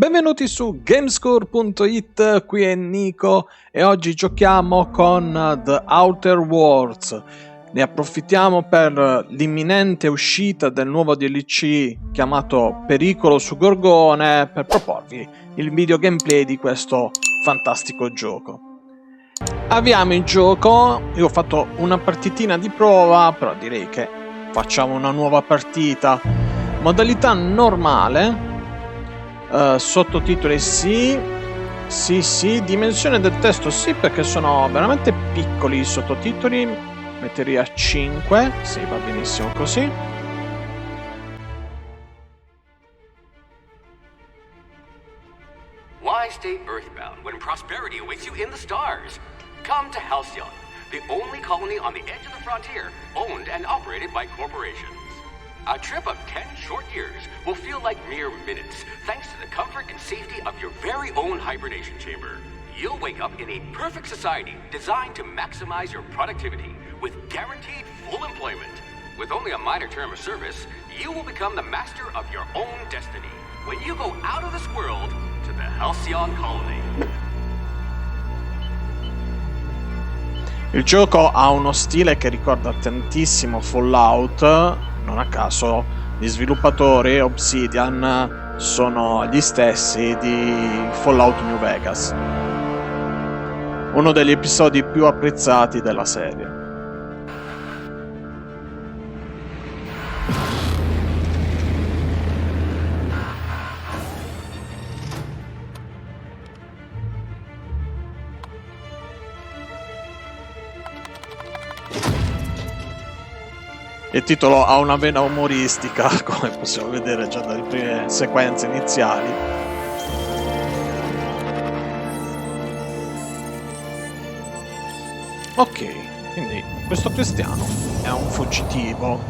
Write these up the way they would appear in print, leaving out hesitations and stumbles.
Benvenuti su gamescore.it, qui è Nico e oggi giochiamo con The Outer Worlds. Ne approfittiamo per l'imminente uscita del nuovo DLC chiamato Pericolo su Gorgone per proporvi il video gameplay di questo fantastico gioco. Avviamo il gioco, io ho fatto una partitina di prova, però direi che facciamo una nuova partita. Modalità normale. Sottotitoli sì, dimensione del testo sì, perché sono veramente piccoli i sottotitoli, metterei a 5, sì, va benissimo così. Why stay earthbound when prosperity awaits you in the stars? Come to Halcyon, the only colony on the edge of the frontier, owned and operated by corporations. A trip of 10 short years will feel like mere minutes, thanks to the comfort and safety of your very own hibernation chamber. You'll wake up in a perfect society designed to maximize your productivity with guaranteed full employment. With only a minor term of service, you will become the master of your own destiny when you go out of this world to the Halcyon colony. Il gioco ha uno stile che ricorda tantissimo Fallout. Non a caso gli sviluppatori Obsidian sono gli stessi di Fallout New Vegas, uno degli episodi più apprezzati della serie. Il titolo ha una vena umoristica, come possiamo vedere già dalle prime sequenze iniziali. Ok, quindi questo cristiano è un fuggitivo.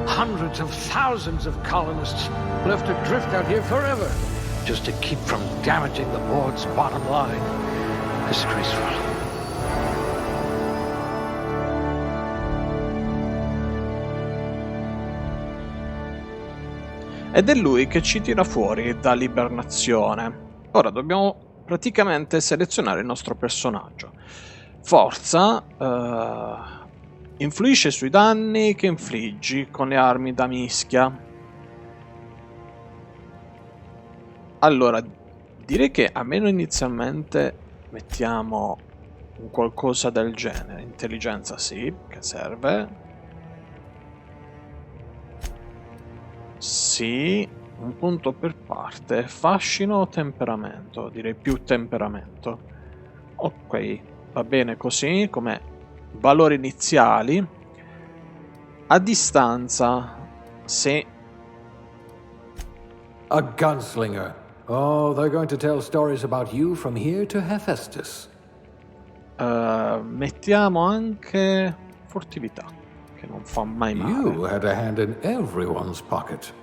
Hundreds of thousands of colonists will have to drift out here forever just to keep from damaging the board's bottom line. Disgraceful. Ed è lui che ci tira fuori dall'ibernazione. Ora dobbiamo praticamente selezionare il nostro personaggio. Forza influisce sui danni che infliggi con le armi da mischia. Allora, direi che almeno inizialmente mettiamo un qualcosa del genere. Intelligenza sì, che serve. Sì, un punto per parte. Fascino o temperamento? Direi più temperamento. Ok, va bene così, come valori iniziali. A distanza, sì. A gunslinger. Oh, they're going to tell stories about you from here to Hephaestus. Mettiamo anche furtività, che non fa mai male. You had a hand in everyone's pocket.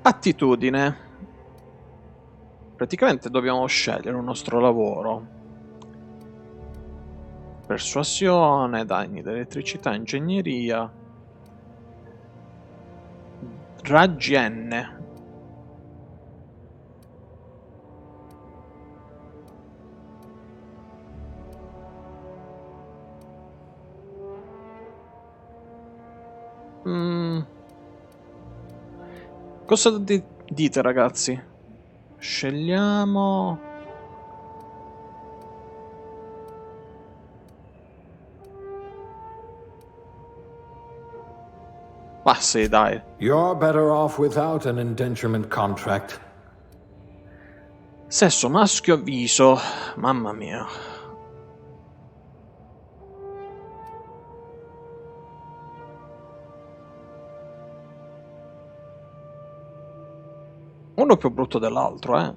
Attitudine. Praticamente dobbiamo scegliere un nostro lavoro. Persuasione, danni d'elettricità, ingegneria. Raggi N. Cosa dite, ragazzi? Scegliamo... Ma sì, dai. You're better off without an indenturement contract. Sesso maschio viso. Mamma mia. Uno più brutto dell'altro, eh.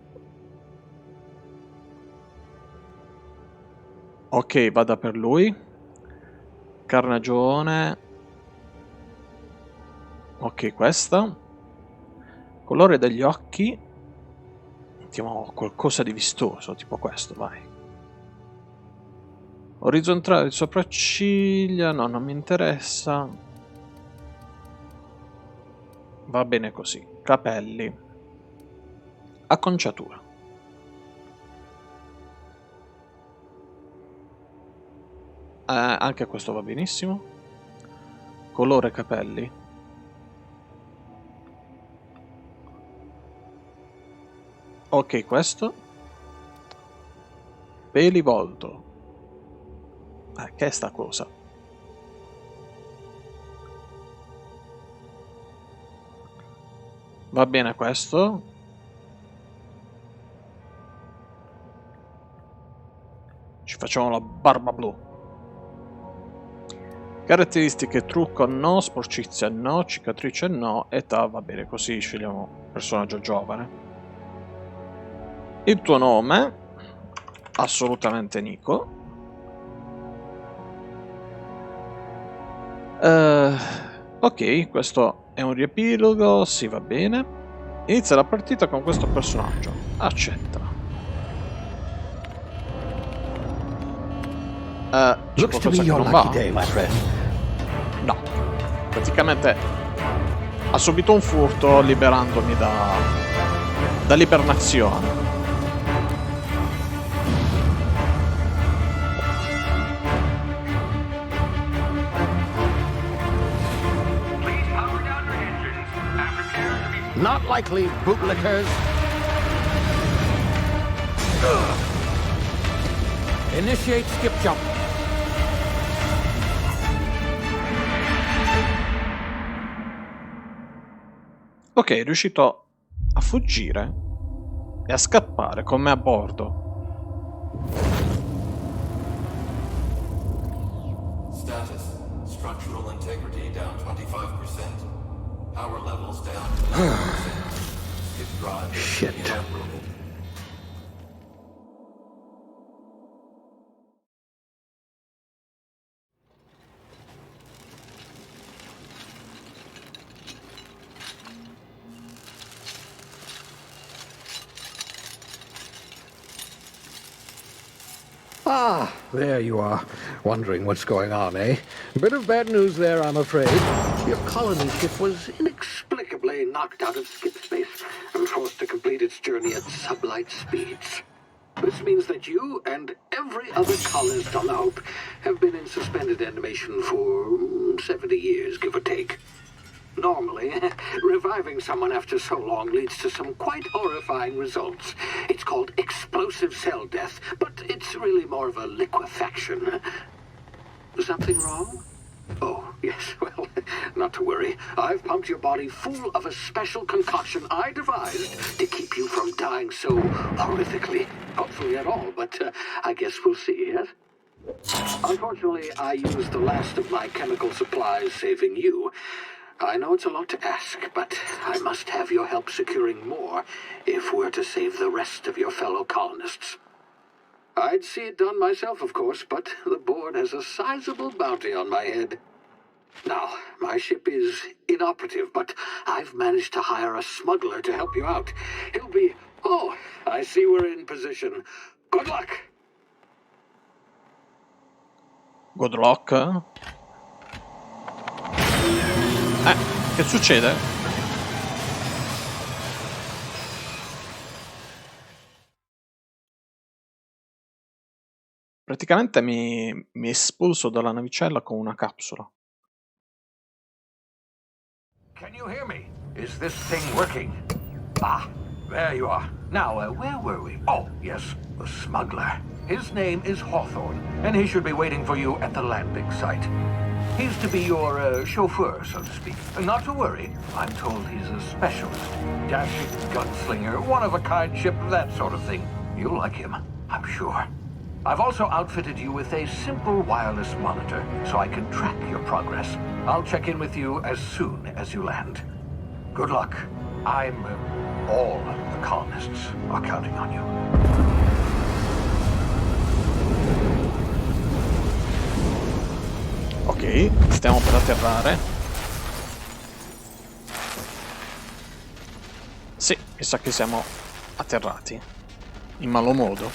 Ok, vada per lui. Carnagione. Ok, questa. Colore degli occhi. Mettiamo qualcosa di vistoso, tipo questo, vai. Orizzontale di sopracciglia, no, non mi interessa. Va bene così. Capelli. Acconciatura. Anche questo va benissimo. Colore capelli. Ok, questo. Peli volto. Che è sta cosa? Va bene questo. Ci facciamo la barba blu. Caratteristiche: trucco no, sporcizia no, cicatrice no, età va bene così, scegliamo personaggio giovane. Il tuo nome? Assolutamente Nico. Ok, questo è un riepilogo, sì, va bene. Inizia la partita con questo personaggio. Accetta. Looks to be your lucky day, my friend. No, praticamente ha subito un furto liberandomi dall'ibernazione. Not likely, bootlickers. Initiate skip jump. Ok, è riuscito a fuggire e a scappare con me a bordo. Status: structural integrity down 25%. Power levels down to 90%. Skip drive Shit. inoperable. Ah, there you are. Wondering what's going on, eh? Bit of bad news there, I'm afraid. Your colony ship was inexplicably knocked out of skip space and forced to complete its journey at sublight speeds. This means that you and every other colonist on the Hope have been in suspended animation for 70 years, give or take. Normally, reviving someone after so long leads to some quite horrifying results. It's called explosive cell death, but it's really more of a liquefaction. Something wrong? Oh, yes, well, not to worry. I've pumped your body full of a special concoction I devised to keep you from dying so horrifically. Hopefully at all, but I guess we'll see, yes? Unfortunately, I used the last of my chemical supplies saving you. I know it's a lot to ask, but I must have your help securing more if we're to save the rest of your fellow colonists. I'd see it done myself, of course, but the board has a sizable bounty on my head. Now, my ship is inoperative, but I've managed to hire a smuggler to help you out. He'll be... Oh, I see we're in position. Good luck! Good luck. Che succede? Praticamente mi espulso dalla navicella con una capsula. Can you hear me? Is this thing working? Ah, there you are. Now, where were we? Oh, yes, the smuggler. His name is Hawthorne, and he should be waiting for you at the landing site. He's to be your chauffeur, so to speak. Not to worry, I'm told he's a specialist. Dashing gunslinger, one-of-a-kind ship, that sort of thing. You'll like him, I'm sure. I've also outfitted you with a simple wireless monitor, so I can track your progress. I'll check in with you as soon as you land. Good luck. All the colonists are counting on you. Ok, stiamo per atterrare. Sì, mi sa che siamo atterrati. In malo modo.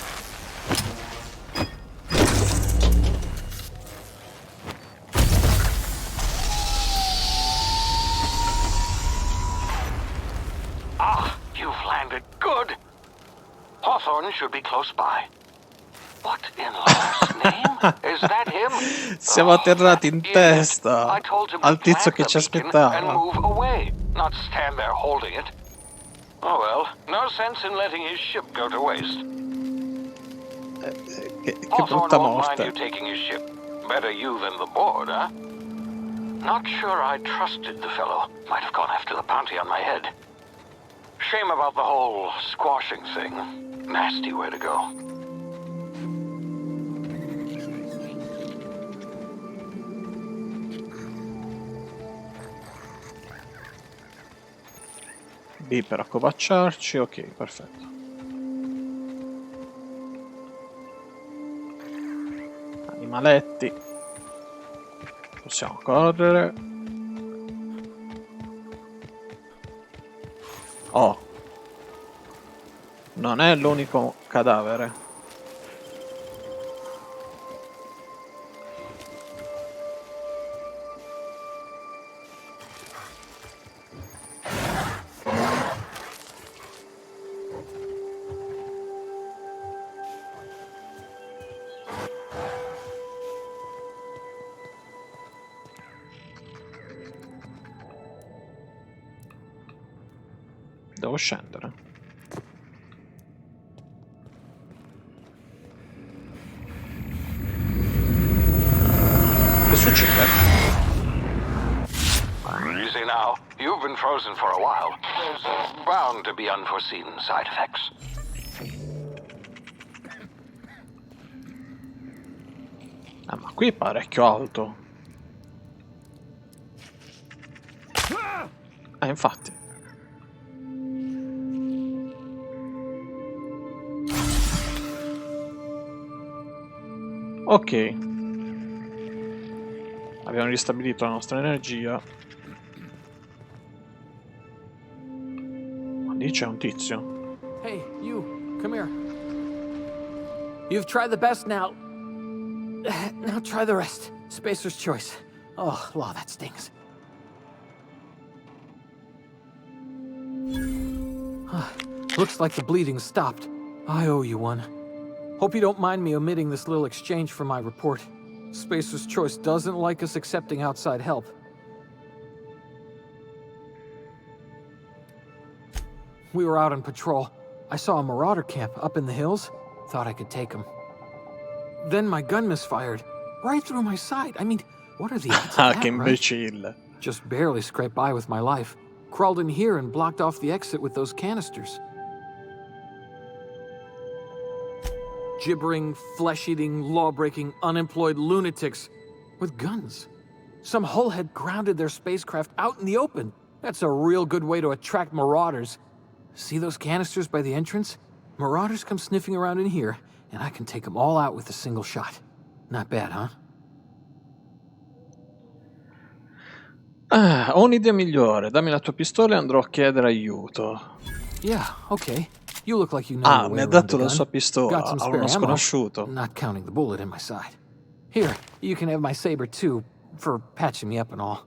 hold it good. Hawthorne should be close by. What in Lord's name? Is that him? Siamo atterrati in Idiot. testa I told him al to tizio plant che the ci beacon aspettava. and move away, not stand there holding it. Oh well, no sense in letting his ship go to waste. Che Hawthorne brutta won't mind you morte. taking his ship. Better you than the board, huh? Not sure I trusted the fellow. Might have gone after the bounty on my head. Shame about the whole squashing thing. Nasty way to go. B per accovacciarci, ok, perfetto. Animaletti. Possiamo correre. Oh. Non è l'unico cadavere. Devo scendere. Che succede? Easy now. You've been frozen for a while. There's bound to be unforeseen side effects. Ah, ma qui è parecchio alto. Infatti. Ok. Abbiamo ristabilito la nostra energia. Ma lì c'è un tizio. Hey, you, come here. You've tried the best now. Now try the rest. Spacer's choice. Oh, law, that stings. Looks like the bleeding stopped. I owe you one. Hope you don't mind me omitting this little exchange for my report. Spacer's choice doesn't like us accepting outside help. We were out on patrol. I saw a marauder camp up in the hills. Thought I could take them. Then my gun misfired. Right through my side. I mean, what are the odds Ah, of che that, right? imbecille. Just barely scraped by with my life. Crawled in here and blocked off the exit with those canisters. Gibbering, flesh-eating, law-breaking, unemployed lunatics with guns. Some hullhead grounded their spacecraft out in the open. That's a real good way to attract marauders. See those canisters by the entrance? Marauders come sniffing around in here, and I can take them all out with a single shot. Not bad, huh? Ah, ho un'idea migliore. Dammi la tua pistola e andrò a chiedere aiuto. Yeah, okay. You look like you know Ah, your mi way ha around dato the la gun. sua Got pistola some a spare uno ammo, sconosciuto. not counting the bullet in my side. Here, you can have my saber too, for patching me up and all.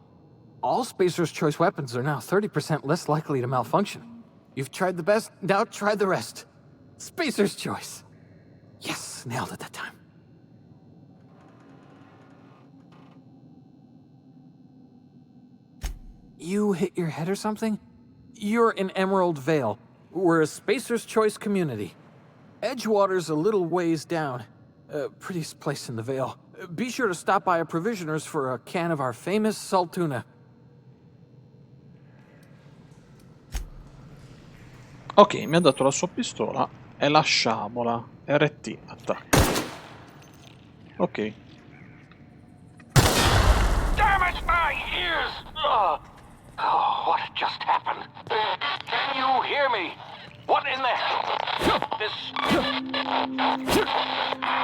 All Spacer's Choice weapons are now 30% less likely to malfunction. You've tried the best, now try the rest. Spacer's Choice. Yes, nailed it that time. You hit your head or something? You're in Emerald Vale. We're a Spacer's Choice community. Edgewater's a little ways down. Prettiest place in the Vale. Be sure to stop by a provisioner's for a can of our famous salt tuna. Ok, mi ha dato la sua pistola e la sciabola. RT, attacca. Ok. Damn it, my ears! Oh, what just happened? Can you hear me? What in the hell? This...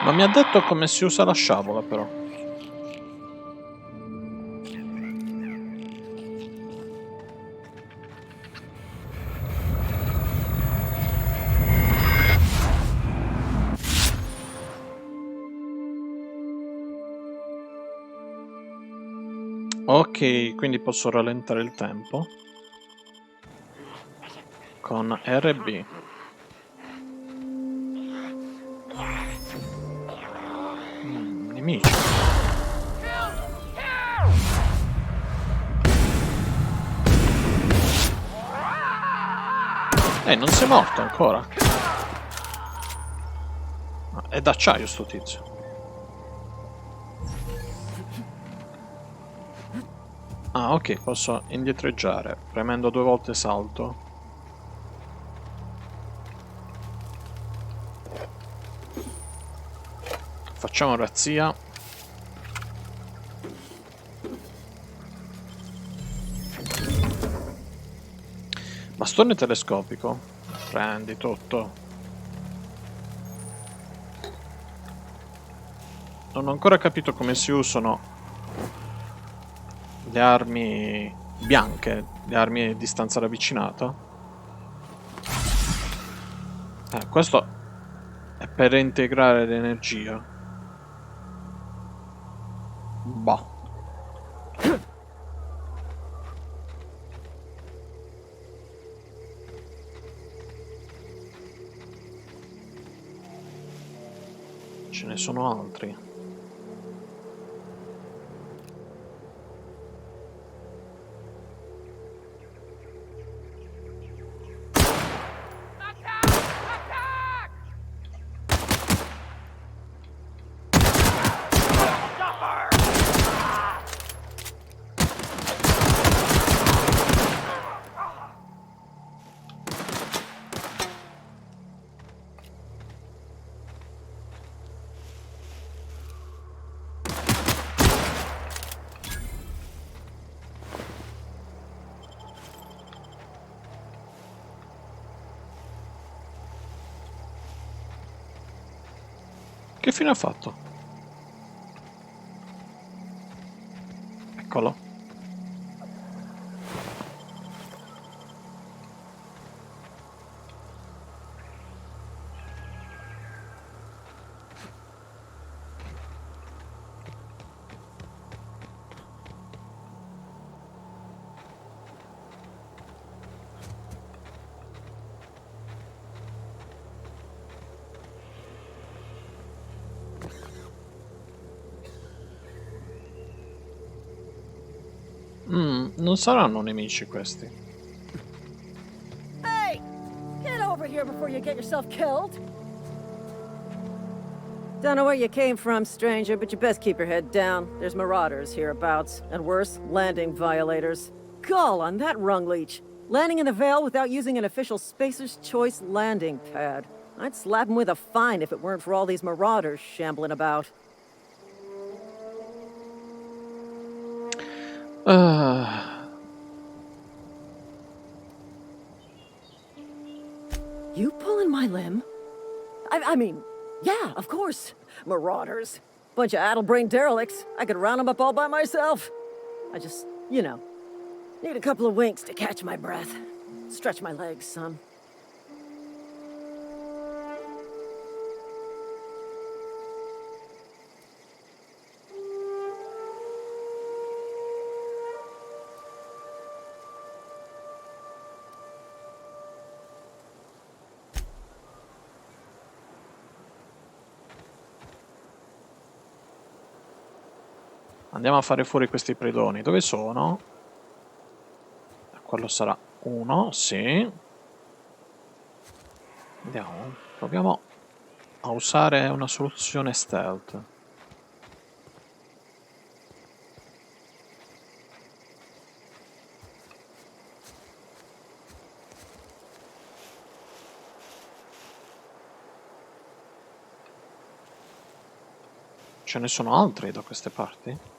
Non mi ha detto come si usa la sciabola, però. Ok, quindi posso rallentare il tempo. con RB. Nemici. Non sei morto ancora. È d'acciaio sto tizio. Ah, ok, posso indietreggiare premendo 2 volte salto. Facciamo razzia. Bastone telescopico. Prendi tutto. Non ho ancora capito come si usano le armi bianche, le armi a distanza ravvicinata. Questo è per integrare l'energia. Boh. Ce ne sono altri. Che fine ha fatto? Eccolo. Non saranno nemici questi. Hey! Get over here before you get yourself killed! Don't know where you came from, stranger, but you best keep your head down. There's marauders hereabouts, and worse, landing violators. Gall on that rung leech! Landing in the Vale without using an official Spacer's Choice landing pad. I'd slap him with a fine if it weren't for all these marauders shambling about. You pulling my limb? I mean, yeah, of course. Marauders. Bunch of addle-brained derelicts. I could round them up all by myself. I just, you know, need a couple of winks to catch my breath. Stretch my legs, son. Andiamo a fare fuori questi predoni. Dove sono? Quello sarà uno, sì. Andiamo. Proviamo a usare una soluzione stealth. Ce ne sono altri da queste parti?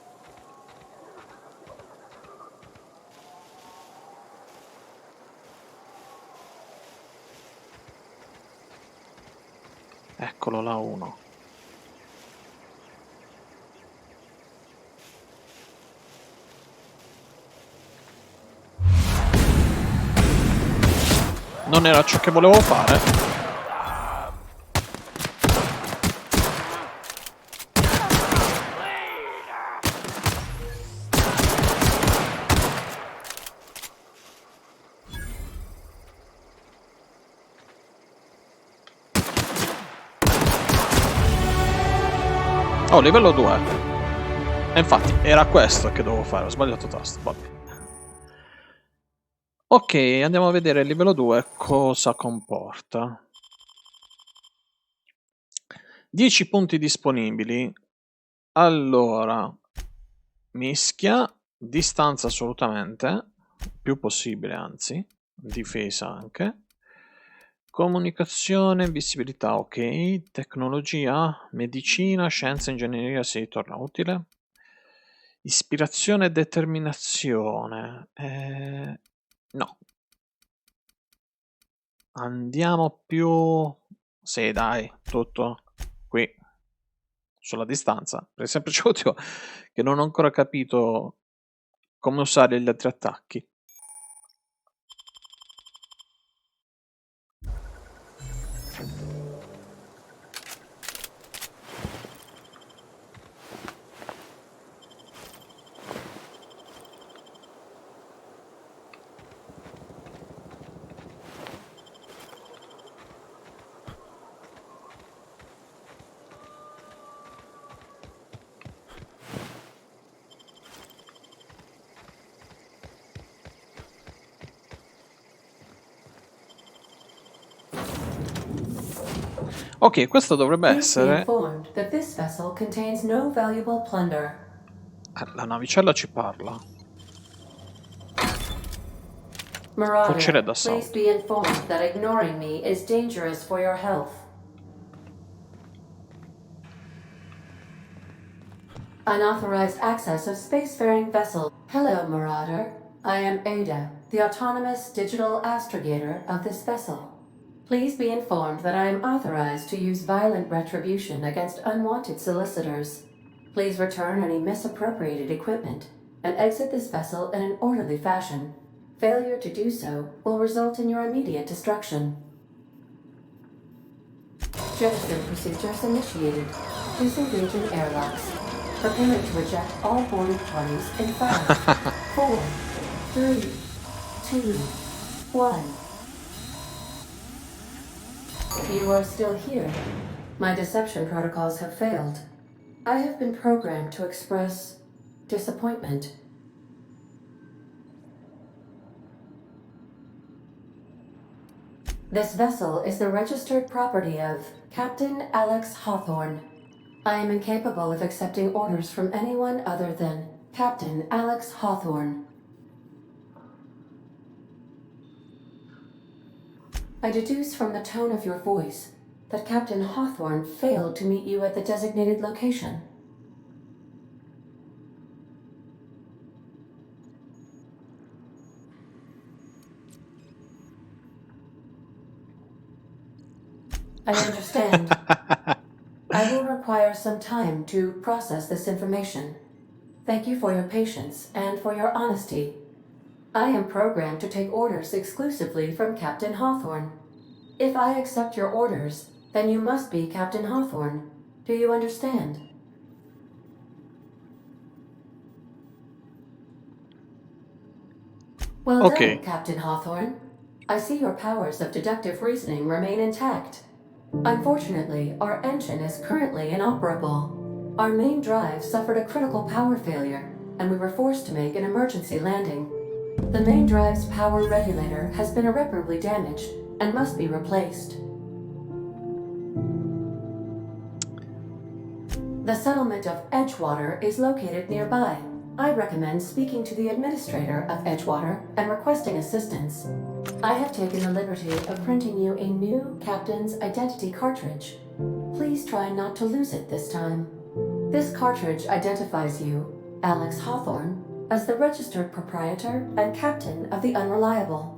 Eccolo là uno. Non era ciò che volevo fare. Oh, livello 2. E infatti era questo che dovevo fare, ho sbagliato tasto. Vabbè. Ok, andiamo a vedere il livello 2 cosa comporta. 10 punti disponibili. Allora, mischia, distanza assolutamente, più possibile anzi, difesa anche. Comunicazione, visibilità, ok. Tecnologia, medicina, scienza, ingegneria, si torna utile. Ispirazione e determinazione. No. Andiamo più... Sì, dai, tutto qui. Sulla distanza. Per il semplice motivo che non ho ancora capito come usare gli altri attacchi. Ok, questo dovrebbe essere... La navicella ci parla. Fucile Marauder, please d'assalto. be informed that ignoring me is dangerous for your health. Unauthorized access of spacefaring vessel. Hello, Marauder. I am Ada, the autonomous digital astrogator of this vessel. Please be informed that I am authorized to use violent retribution against unwanted solicitors. Please return any misappropriated equipment and exit this vessel in an orderly fashion. Failure to do so will result in your immediate destruction. Jettison procedures initiated. Disengaging airlocks. Preparing to eject all boarded parties in 5, 4, 3, 2, 1. You are still here. My deception protocols have failed. I have been programmed to express disappointment. This vessel is the registered property of Captain Alex Hawthorne. I am incapable of accepting orders from anyone other than Captain Alex Hawthorne. I deduce from the tone of your voice that Captain Hawthorne failed to meet you at the designated location. I understand. I will require some time to process this information. Thank you for your patience and for your honesty. I am programmed to take orders exclusively from Captain Hawthorne. If I accept your orders, then you must be Captain Hawthorne. Do you understand? Well Ok. done, Captain Hawthorne. I see your powers of deductive reasoning remain intact. Unfortunately, our engine is currently inoperable. Our main drive suffered a critical power failure, and we were forced to make an emergency landing. The main drive's power regulator has been irreparably damaged and must be replaced. The settlement of Edgewater is located nearby. I recommend speaking to the administrator of Edgewater and requesting assistance. I have taken the liberty of printing you a new captain's identity cartridge. Please try not to lose it this time. This cartridge identifies you, Alex Hawthorne, as the registered proprietor and captain of the Unreliable.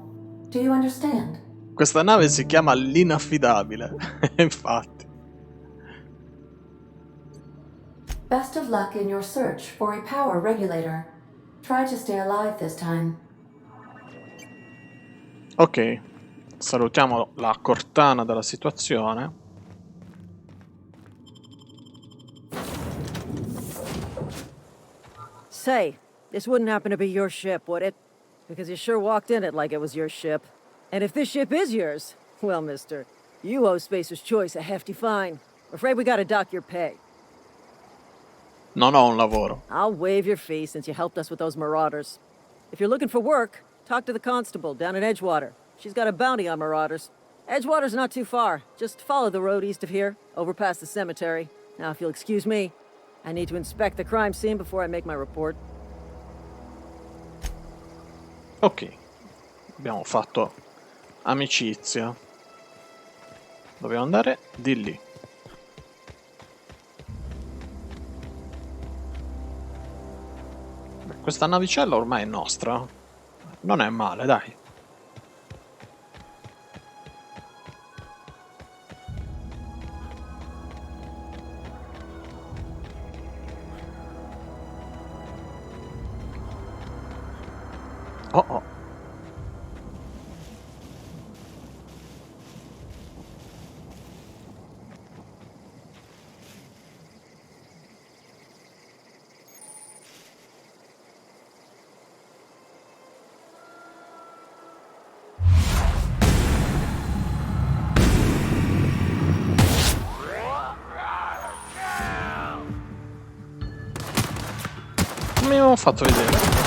Do you understand? Questa nave si chiama l'inaffidabile. Infatti. Best of luck in your search for a power regulator. Try to stay alive this time. Ok. Salutiamo la Cortana della situazione. Say, this wouldn't happen to be your ship, would it? Because you sure walked in it like it was your ship. And if this ship is yours, well, mister, you owe Spacer's Choice a hefty fine. Afraid we gotta dock your pay. Non ho un lavoro. I'll waive your fee since you helped us with those marauders. If you're looking for work, talk to the constable down at Edgewater. She's got a bounty on marauders. Edgewater's not too far. Just follow the road east of here, over past the cemetery. Now, if you'll excuse me, I need to inspect the crime scene before I make my report. Ok. Abbiamo fatto amicizia. Dobbiamo andare di lì. Beh, questa navicella ormai è nostra. Non è male, dai. Oh oh. Come ho fatto vedere?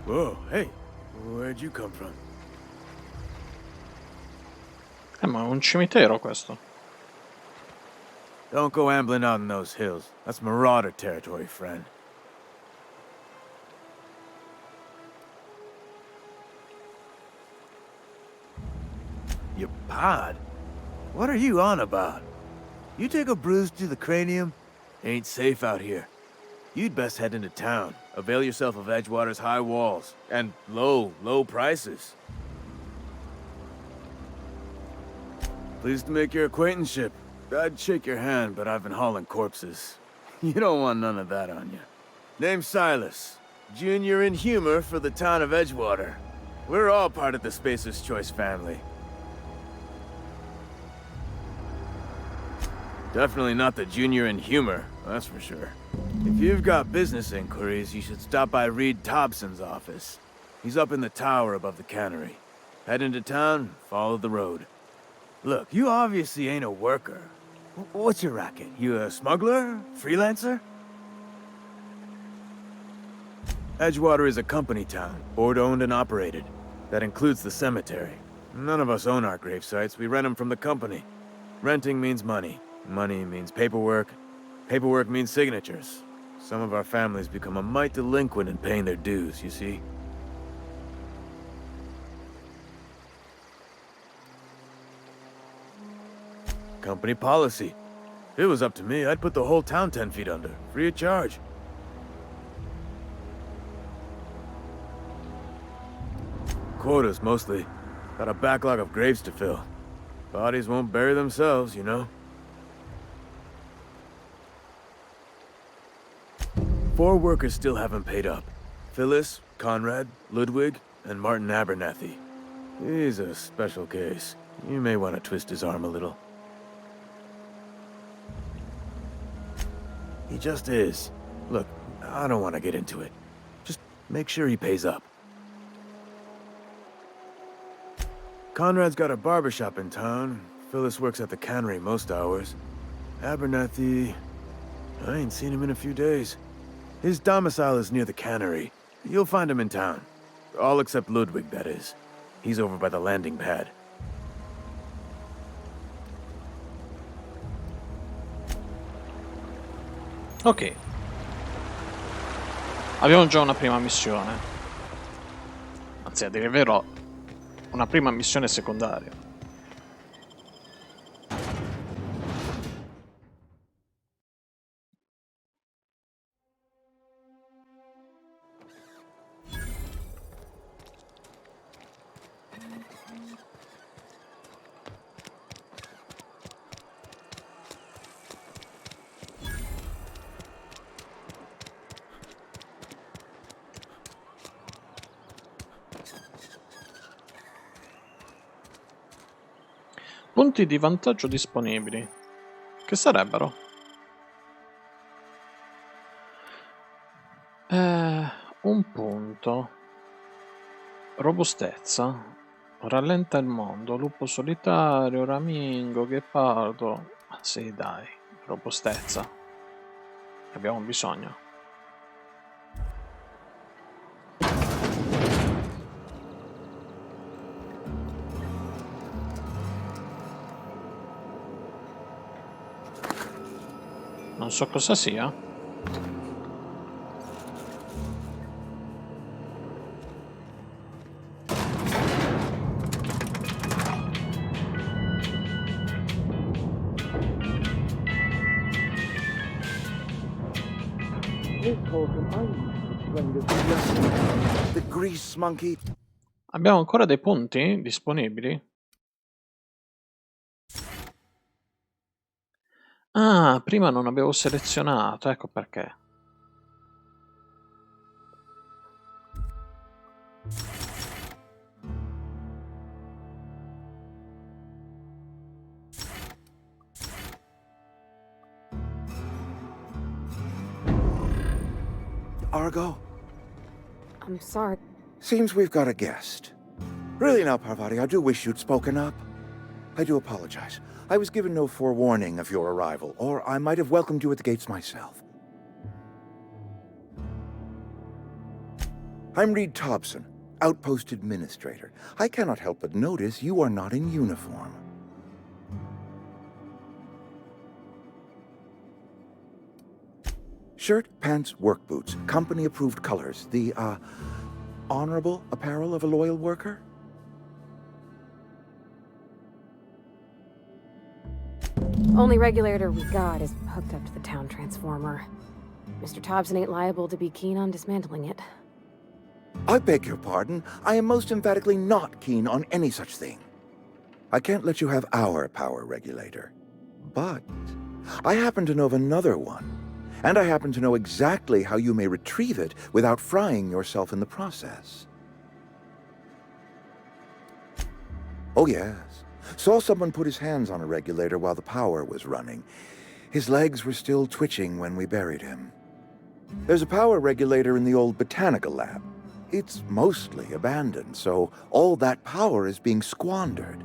Whoa, hey, where'd you come from? Ma è un cimitero questo. Don't go ambling out in those hills. That's marauder territory, friend. Your pod? What are you on about? You take a bruise to the cranium? Ain't safe out here. You'd best head into town. Avail yourself of Edgewater's high walls. And low prices. Pleased to make your acquaintanceship. I'd shake your hand, but I've been hauling corpses. You don't want none of that on you. Name's Silas. Junior in humor for the town of Edgewater. We're all part of the Spacer's Choice family. Definitely not the junior in humor, that's for sure. If you've got business inquiries, you should stop by Reed Thompson's office. He's up in the tower above the cannery. Head into town, follow the road. Look, you obviously ain't a worker. What's your racket? You a smuggler? Freelancer? Edgewater is a company town, board-owned and operated. That includes the cemetery. None of us own our grave sites, we rent them from the company. Renting means money. Money means paperwork. Paperwork means signatures. Some of our families become a mite delinquent in paying their dues, you see? Company policy. If it was up to me, I'd put the whole town 10 feet under, free of charge. Quotas, mostly. Got a backlog of graves to fill. Bodies won't bury themselves, you know? 4 workers still haven't paid up. Phyllis, Conrad, Ludwig, and Martin Abernathy. He's a special case. You may want to twist his arm a little. He just is. Look, I don't want to get into it. Just make sure he pays up. Conrad's got a barbershop in town. Phyllis works at the cannery most hours. Abernathy... I ain't seen him in a few days. His domicile is near the cannery. You'll find him in town. All except Ludwig, that is. He's over by the landing pad. Ok. Abbiamo già una prima missione. Anzi, a dire il vero, una prima missione secondaria. Punti di vantaggio disponibili. Che sarebbero? Un punto. Robustezza. Rallenta il mondo. Lupo solitario, ramingo, ghepardo. Sì, dai. Robustezza. Abbiamo bisogno. Non so cosa sia. The grease monkey. Abbiamo ancora dei punti disponibili? Ah, prima non avevo selezionato, ecco perché. Argo? I'm sorry. Seems we've got a guest. Really now, Parvati, I do wish you'd spoken up. I do apologize. I was given no forewarning of your arrival, or I might have welcomed you at the gates myself. I'm Reed Thompson, Outpost Administrator. I cannot help but notice you are not in uniform. Shirt, pants, work boots, company-approved colors. The, honorable apparel of a loyal worker? Only regulator we got is hooked up to the town transformer. Mr. Thompson ain't liable to be keen on dismantling it. I beg your pardon. I am most emphatically not keen on any such thing. I can't let you have our power regulator. But I happen to know of another one. And I happen to know exactly how you may retrieve it without frying yourself in the process. Oh, yes. Saw someone put his hands on a regulator while the power was running. His legs were still twitching when we buried him. There's a power regulator in the old botanical lab. It's mostly abandoned, so all that power is being squandered.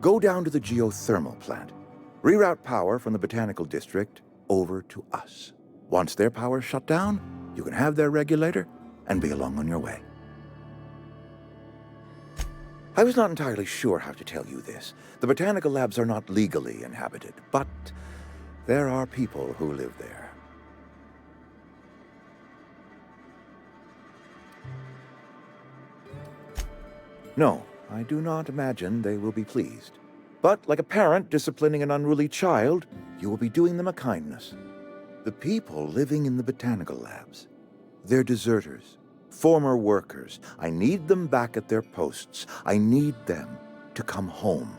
Go down to the geothermal plant. Reroute power from the botanical district over to us. Once their power's shut down, you can have their regulator and be along on your way. I was not entirely sure how to tell you this. The botanical labs are not legally inhabited, but there are people who live there. No, I do not imagine they will be pleased. But like a parent disciplining an unruly child, you will be doing them a kindness. The people living in the botanical labs, they're deserters, former workers. I need them back at their posts. I need them to come home.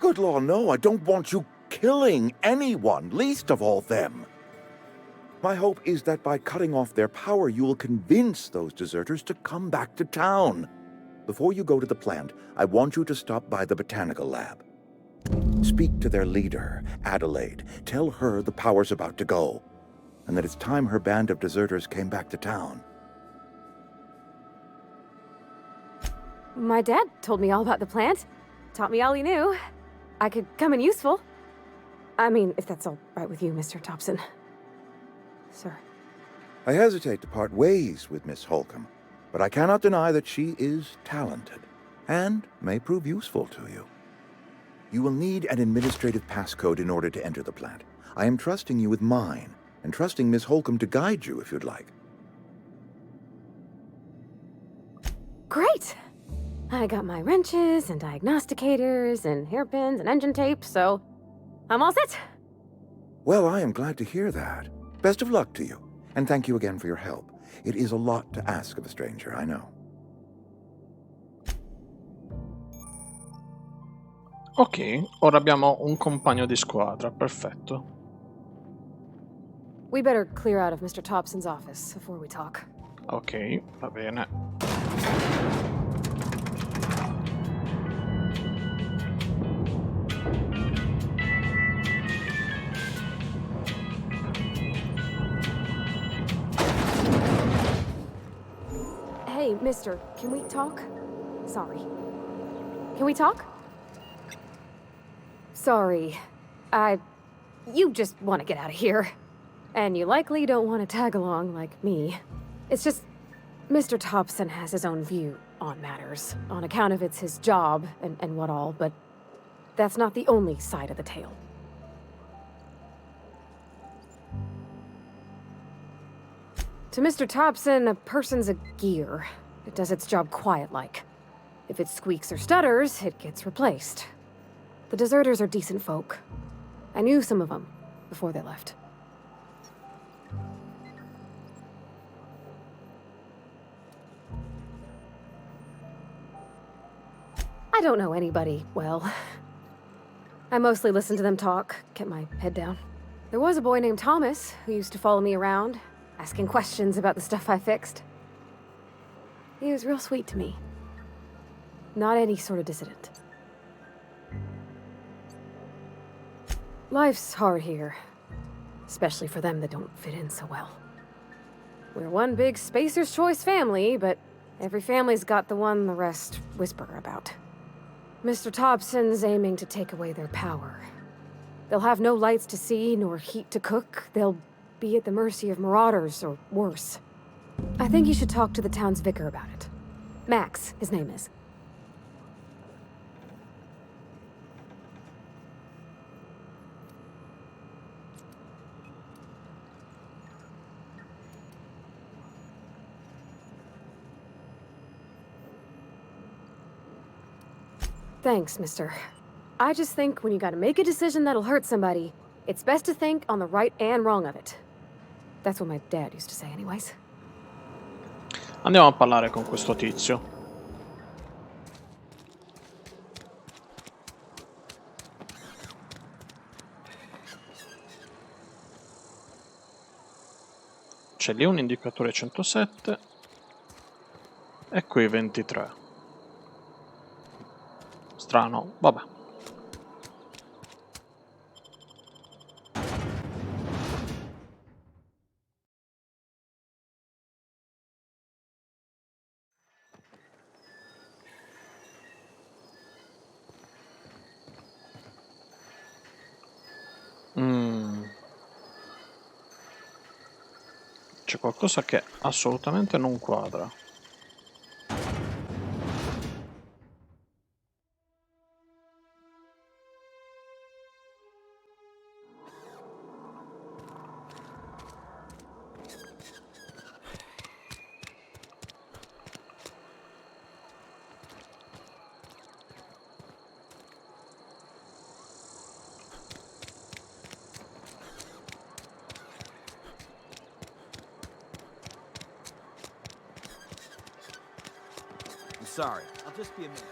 Good law, no, I don't want you killing anyone, least of all them. My hope is that by cutting off their power, you will convince those deserters to come back to town. Before you go to the plant, I want you to stop by the botanical lab. Speak to their leader, Adelaide. Tell her the power's about to go, and that it's time her band of deserters came back to town. My dad told me all about the plant. taught me all you knew. I could come in useful. I mean, if that's all right with you, Mr. Thompson. Sir. I hesitate to part ways with Miss Holcomb, but I cannot deny that she is talented and may prove useful to you. You will need an administrative passcode in order to enter the plant. I am trusting you with mine, and trusting Miss Holcomb to guide you if you'd like. Great! I got my wrenches and diagnosticators and hairpins and engine tape, so I'm all set. Well, I am glad to hear that. Best of luck to you, and thank you again for your help. It is a lot to ask of a stranger, I know. Ok, ora abbiamo un compagno di squadra, perfetto. We better clear out of Mr. Thompson's office before we talk. Ok, va bene. Hey, mister, can we talk? Sorry. Can we talk? Sorry. You just want to get out of here. And you likely don't want to tag along like me. It's just, Mr. Thompson has his own view on matters, on account of it's his job and what all, but that's not the only side of the tale. To Mr. Thompson, a person's a gear. It does its job quiet-like. If it squeaks or stutters, it gets replaced. The deserters are decent folk. I knew some of them before they left. I don't know anybody well. I mostly listen to them talk, kept my head down. There was a boy named Thomas who used to follow me around, asking questions about the stuff I fixed. He was real sweet to me. Not any sort of dissident. Life's hard here, especially for them that don't fit in so well. We're one big Spacer's Choice family, but every family's got the one the rest whisper about. Mr. Thompson's aiming to take away their power. They'll have no lights to see, nor heat to cook. They'll be at the mercy of marauders, or worse. I think you should talk to the town's vicar about it. Max, his name is. Thanks, mister. I just think when you gotta make a decision that'll hurt somebody, it's best to think on the right and wrong of it. That's what my dad used to say anyways. Andiamo a parlare con questo tizio. C'è lì un indicatore 107 e qui 23. Strano, vabbè. C'è qualcosa che assolutamente non quadra. Sorry, I'll just be a minute.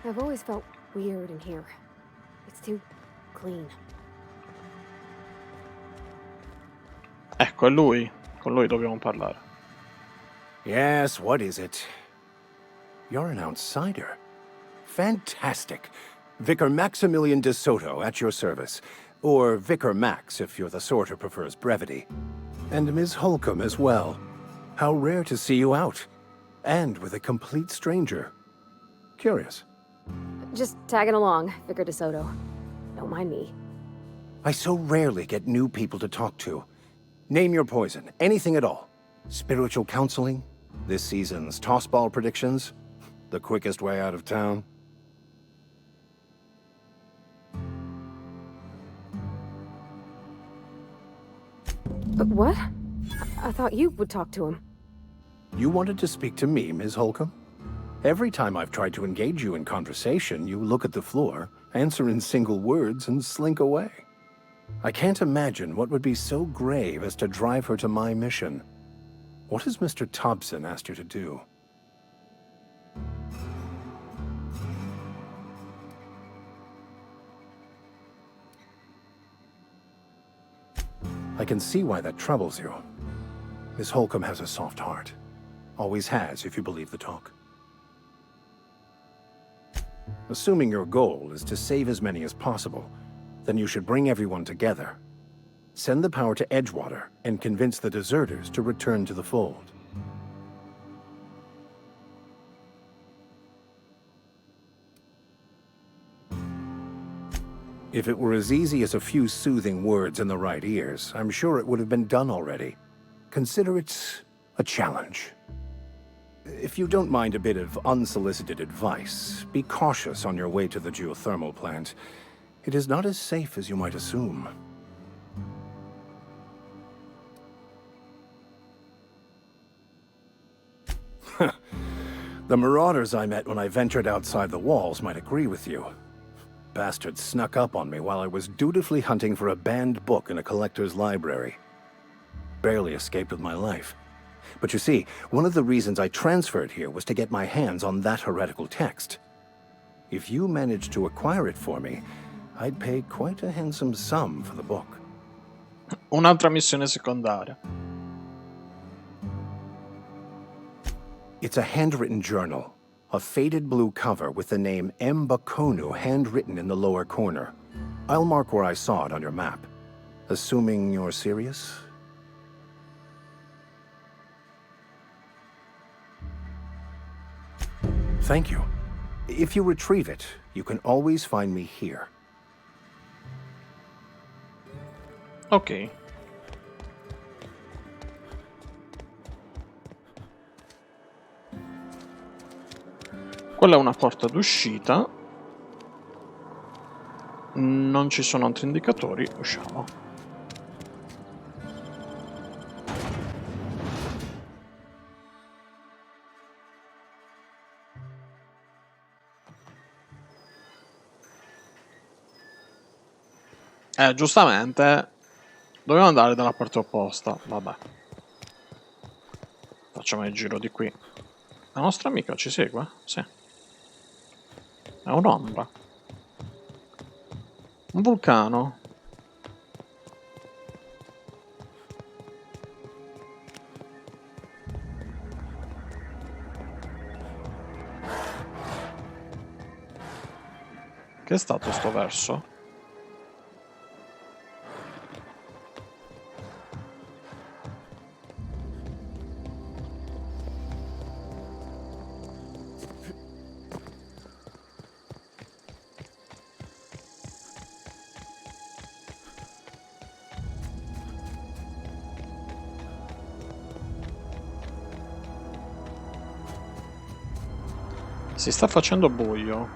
I've always felt weird in here. It's too clean. Ecco, è lui. Con lui dobbiamo parlare. Yes, what is it? You're an outsider. Fantastic. Vicar Maximilian de Soto at your service. Or Vicar Max, if you're the sort who prefers brevity. And Ms. Holcomb as well. How rare to see you out. And with a complete stranger. Curious. Just tagging along, Vicar DeSoto. Don't mind me. I so rarely get new people to talk to. Name your poison, anything at all. Spiritual counseling? This season's tossball predictions? The quickest way out of town? But what? I thought you would talk to him. You wanted to speak to me, Ms. Holcomb? Every time I've tried to engage you in conversation, you look at the floor, answer in single words, and slink away. I can't imagine what would be so grave as to drive her to my mission. What has Mr. Thompson asked you to do? I can see why that troubles you. Miss Holcomb has a soft heart. Always has, if you believe the talk. Assuming your goal is to save as many as possible, then you should bring everyone together. Send the power to Edgewater and convince the deserters to return to the fold. If it were as easy as a few soothing words in the right ears, I'm sure it would have been done already. Consider it a challenge. If you don't mind a bit of unsolicited advice, be cautious on your way to the geothermal plant. It is not as safe as you might assume. The marauders I met when I ventured outside the walls might agree with you. Bastards snuck up on me while I was dutifully hunting for a banned book in a collector's library. Barely escaped with my life. But you see, one of the reasons I transferred here was to get my hands on that heretical text. If you managed to acquire it for me, I'd pay quite a handsome sum for the book. Un'altra missione secondaria. It's a handwritten journal. A faded blue cover with the name M. Bakonu handwritten in the lower corner. I'll mark where I saw it on your map. Assuming you're serious? Thank you. If you retrieve it, you can always find me here. Ok. Quella è una porta d'uscita. Non ci sono altri indicatori. Usciamo. Giustamente dovevo andare dalla parte opposta. Vabbè. Facciamo il giro di qui. La nostra amica ci segue? Sì. È un'ombra. Un vulcano. Che è stato sto verso? Si sta facendo buio.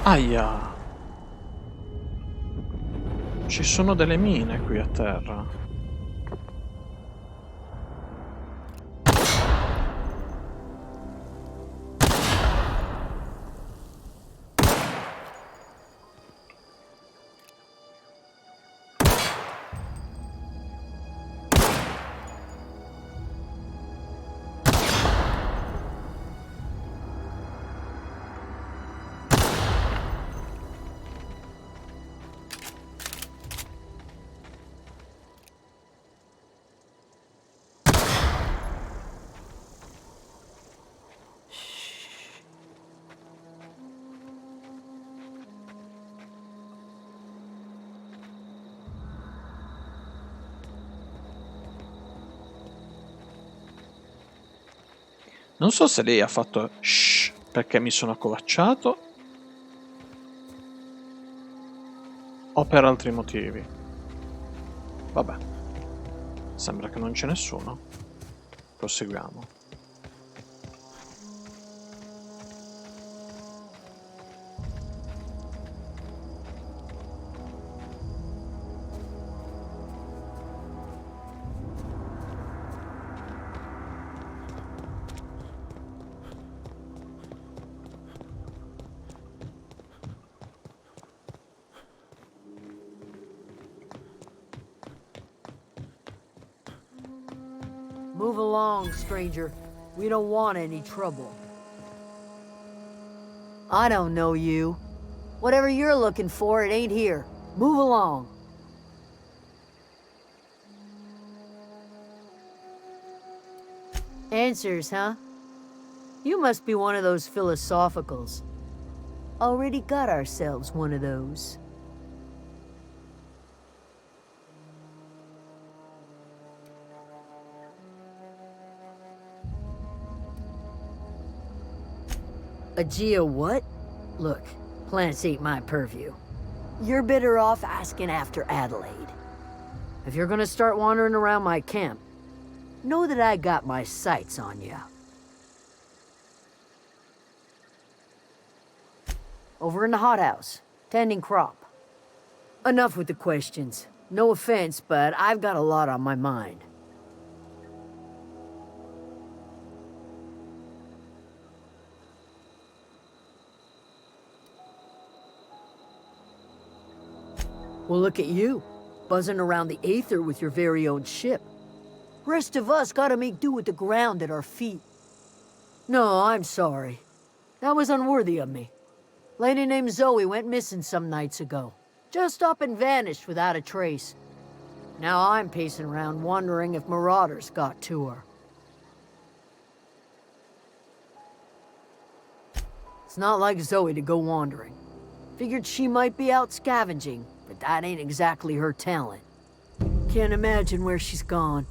Aia. Ci sono delle mine qui a terra. Non so se lei ha fatto shh perché mi sono accovacciato o per altri motivi. Vabbè, sembra che non c'è nessuno. Proseguiamo. Move along, stranger. We don't want any trouble. I don't know you. Whatever you're looking for, it ain't here. Move along. Answers, huh? You must be one of those philosophicals. Already got ourselves one of those. A geo what? Look, plants ain't my purview. You're better off asking after Adelaide. If you're gonna start wandering around my camp, know that I got my sights on you. Over in the hothouse, tending crop. Enough with the questions. No offense, but I've got a lot on my mind. Well, look at you, buzzing around the aether with your very own ship. Rest of us gotta make do with the ground at our feet. No, I'm sorry. That was unworthy of me. Lady named Zoe went missing some nights ago. Just up and vanished without a trace. Now I'm pacing around wondering if marauders got to her. It's not like Zoe to go wandering. Figured she might be out scavenging, but that ain't exactly her talent. Can't imagine where she's gone.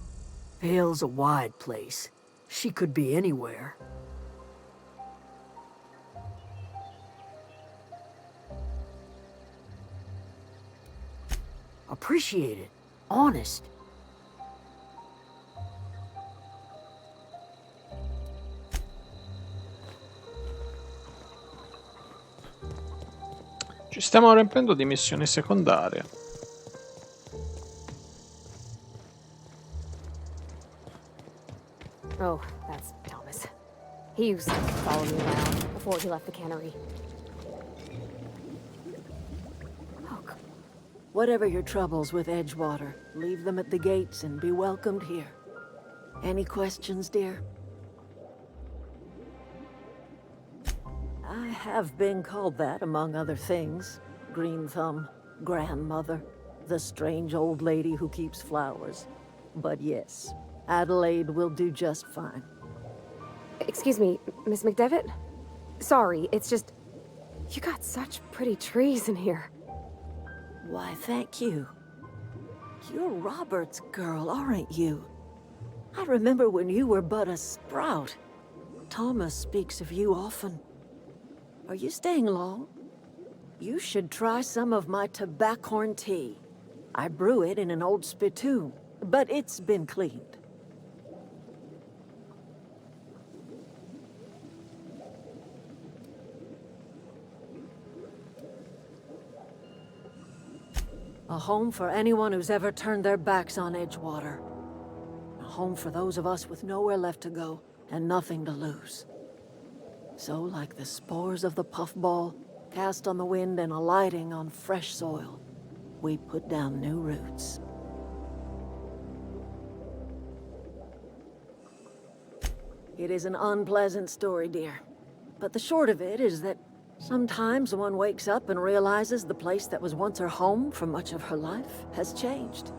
Vale's a wide place. She could be anywhere. Appreciate it. Honest. Ci stiamo riempiendo di missioni secondarie. Oh, that's Thomas. He used to follow me around before he left the cannery. Whatever your troubles with Edgewater, leave them at the gates and be welcomed here. Any questions, dear? I have been called that, among other things. Green Thumb, grandmother, the strange old lady who keeps flowers. But yes, Adelaide will do just fine. Excuse me, Miss McDevitt? Sorry, it's just... You got such pretty trees in here. Why, thank you. You're Robert's girl, aren't you? I remember when you were but a sprout. Thomas speaks of you often. Are you staying long? You should try some of my tobaccorn tea. I brew it in an old spittoon, but it's been cleaned. A home for anyone who's ever turned their backs on Edgewater. A home for those of us with nowhere left to go and nothing to lose. So, like the spores of the puffball, cast on the wind and alighting on fresh soil, we put down new roots. It is an unpleasant story, dear. But the short of it is that sometimes one wakes up and realizes the place that was once her home for much of her life has changed.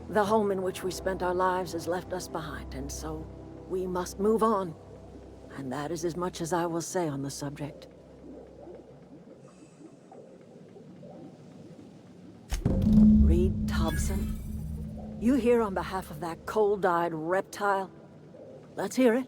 The home in which we spent our lives has left us behind, and so we must move on. And that is as much as I will say on the subject. Reed Thompson, you here on behalf of that cold-eyed reptile? Let's hear it.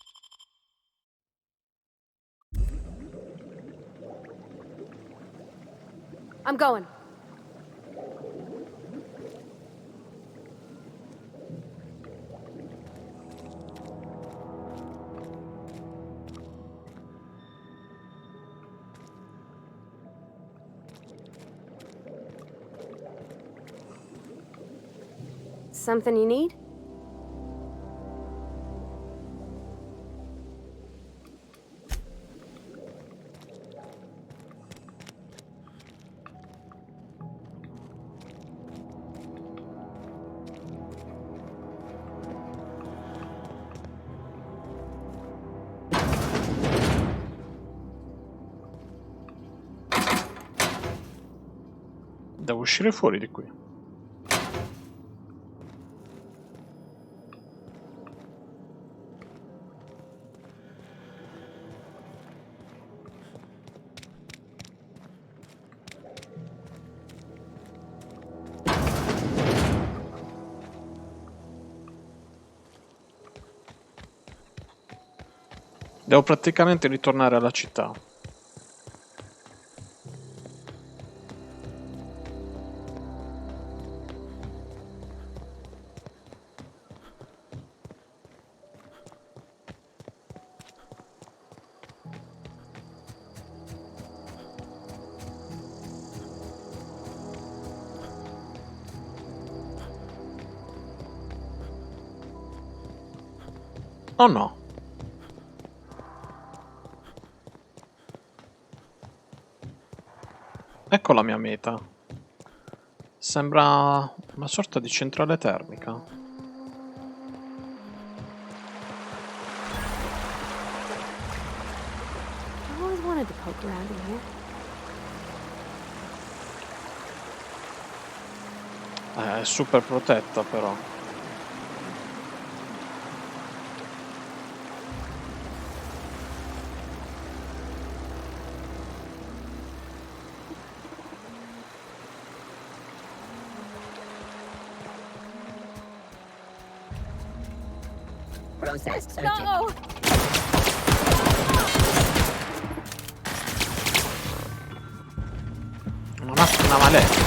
I'm going. Something you need? Devo uscire fuori di qui. Devo praticamente ritornare alla città. Oh no. Ecco la mia meta. Sembra una sorta di centrale termica. I always wanted to poke around in here. È super protetta però. No! Una maletta.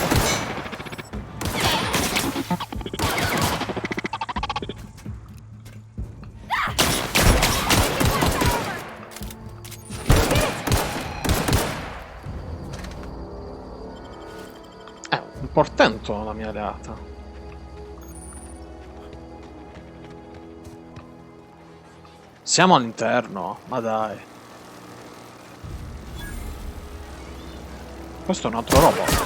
È un portento la mia alleata. Siamo all'interno, ma dai. Questo è un altro robot.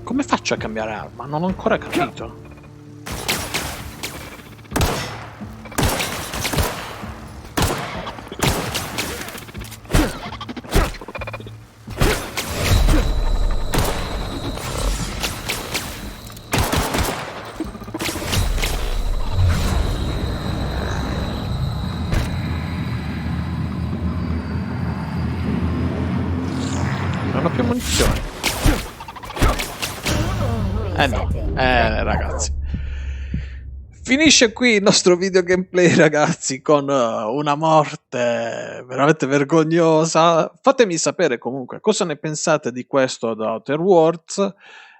Come faccio a cambiare arma? Non ho ancora capito. Non ho più munizioni. No, ragazzi. Finisce qui il nostro video gameplay, ragazzi, con una morte veramente vergognosa. Fatemi sapere comunque cosa ne pensate di questo The Outer Worlds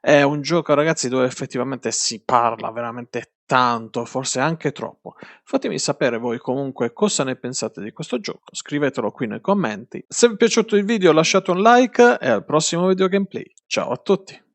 È un gioco, ragazzi, dove effettivamente si parla veramente tanto, forse anche troppo. Fatemi sapere voi comunque cosa ne pensate di questo gioco, scrivetelo qui nei commenti. Se vi è piaciuto il video lasciate un like e al prossimo video gameplay. Ciao a tutti!